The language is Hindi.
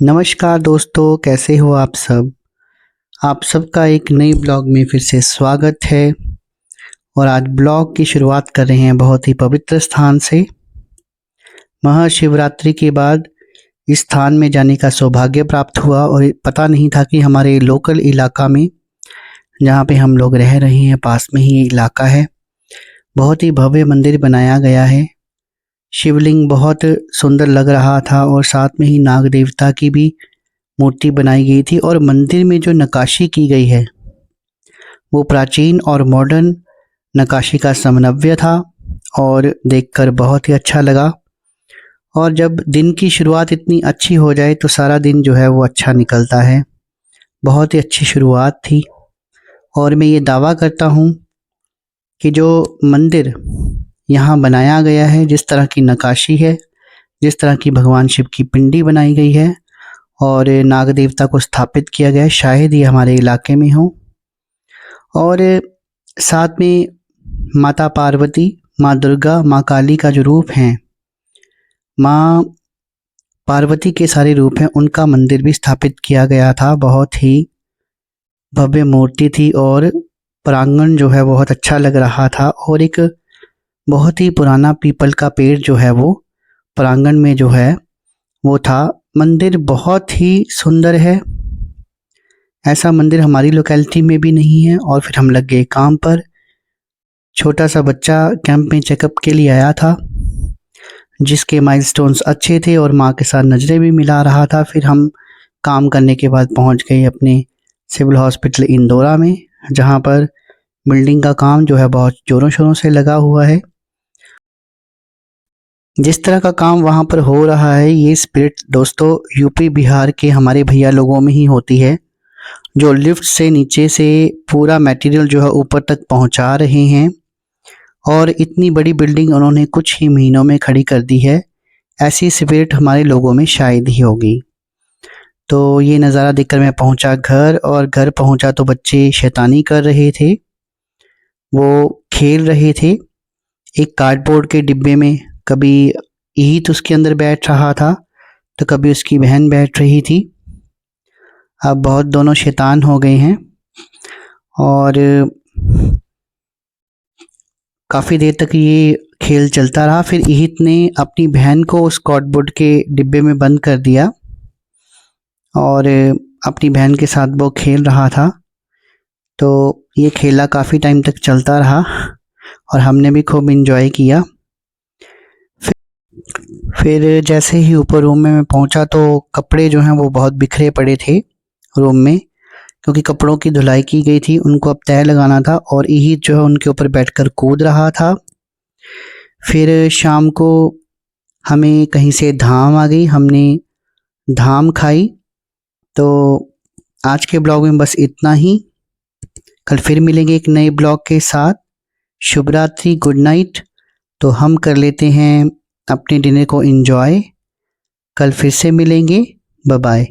नमस्कार दोस्तों, कैसे हो आप सब। आप सबका एक नई ब्लॉग में फिर से स्वागत है। और आज ब्लॉग की शुरुआत कर रहे हैं बहुत ही पवित्र स्थान से। महाशिवरात्रि के बाद इस स्थान में जाने का सौभाग्य प्राप्त हुआ और पता नहीं था कि हमारे लोकल इलाका में, जहाँ पे हम लोग रह रहे हैं, पास में ही ये इलाका है। बहुत ही भव्य मंदिर बनाया गया है। शिवलिंग बहुत सुंदर लग रहा था और साथ में ही नाग देवता की भी मूर्ति बनाई गई थी। और मंदिर में जो नक्काशी की गई है वो प्राचीन और मॉडर्न नक्काशी का समन्वय था और देखकर बहुत ही अच्छा लगा। और जब दिन की शुरुआत इतनी अच्छी हो जाए तो सारा दिन जो है वो अच्छा निकलता है। बहुत ही अच्छी शुरुआत थी और मैं ये दावा करता हूँ कि जो मंदिर यहाँ बनाया गया है, जिस तरह की नक्काशी है, जिस तरह की भगवान शिव की पिंडी बनाई गई है और नाग देवता को स्थापित किया गया है, शायद ये हमारे इलाके में हो। और साथ में माता पार्वती, माँ दुर्गा, माँ काली का जो रूप हैं, माँ पार्वती के सारे रूप हैं, उनका मंदिर भी स्थापित किया गया था। बहुत ही भव्य मूर्ति थी और प्रांगण जो है बहुत अच्छा लग रहा था। और एक बहुत ही पुराना पीपल का पेड़ जो है वो प्रांगण में जो है वो था। मंदिर बहुत ही सुंदर है। ऐसा मंदिर हमारी लोकेलिटी में भी नहीं है। और फिर हम लग गए काम पर। छोटा सा बच्चा कैंप में चेकअप के लिए आया था, जिसके माइलस्टोन्स अच्छे थे और माँ के साथ नज़रें भी मिला रहा था। फिर हम काम करने के बाद पहुँच गए अपने सिविल हॉस्पिटल इंदौरा में, जहाँ पर बिल्डिंग का काम जो है बहुत ज़ोरों शोरों से लगा हुआ है। जिस तरह का काम वहाँ पर हो रहा है, ये स्पिरिट दोस्तों यूपी बिहार के हमारे भैया लोगों में ही होती है, जो लिफ्ट से नीचे से पूरा मटेरियल जो है ऊपर तक पहुँचा रहे हैं। और इतनी बड़ी बिल्डिंग उन्होंने कुछ ही महीनों में खड़ी कर दी है। ऐसी स्पिरिट हमारे लोगों में शायद ही होगी। तो ये नज़ारा देखकर मैं पहुंचा घर, और घर पहुंचा तो बच्चे शैतानी कर रहे थे। वो खेल रहे थे एक कार्डबोर्ड के डिब्बे में। कभी ईत उसके अंदर बैठ रहा था तो कभी उसकी बहन बैठ रही थी। अब बहुत दोनों शैतान हो गए हैं और काफ़ी देर तक ये खेल चलता रहा। फिर ईहित ने अपनी बहन को उस कार्डबोर्ड के डिब्बे में बंद कर दिया और अपनी बहन के साथ वो खेल रहा था। तो ये खेला काफ़ी टाइम तक चलता रहा और हमने भी खूब इन्जॉय किया। फिर जैसे ही ऊपर रूम में मैं पहुंचा तो कपड़े जो हैं वो बहुत बिखरे पड़े थे रूम में, क्योंकि कपड़ों की धुलाई की गई थी, उनको अब तय लगाना था। और ईहित जो है उनके ऊपर बैठकर कूद रहा था। फिर शाम को हमें कहीं से धाम आ गई, हमने धाम खाई। तो आज के ब्लॉग में बस इतना ही। कल फिर मिलेंगे एक नए ब्लॉग के साथ। शुभ रात्रि, गुड नाइट। तो हम कर लेते हैं अपने डिनर को एंजॉय। कल फिर से मिलेंगे। Bye bye.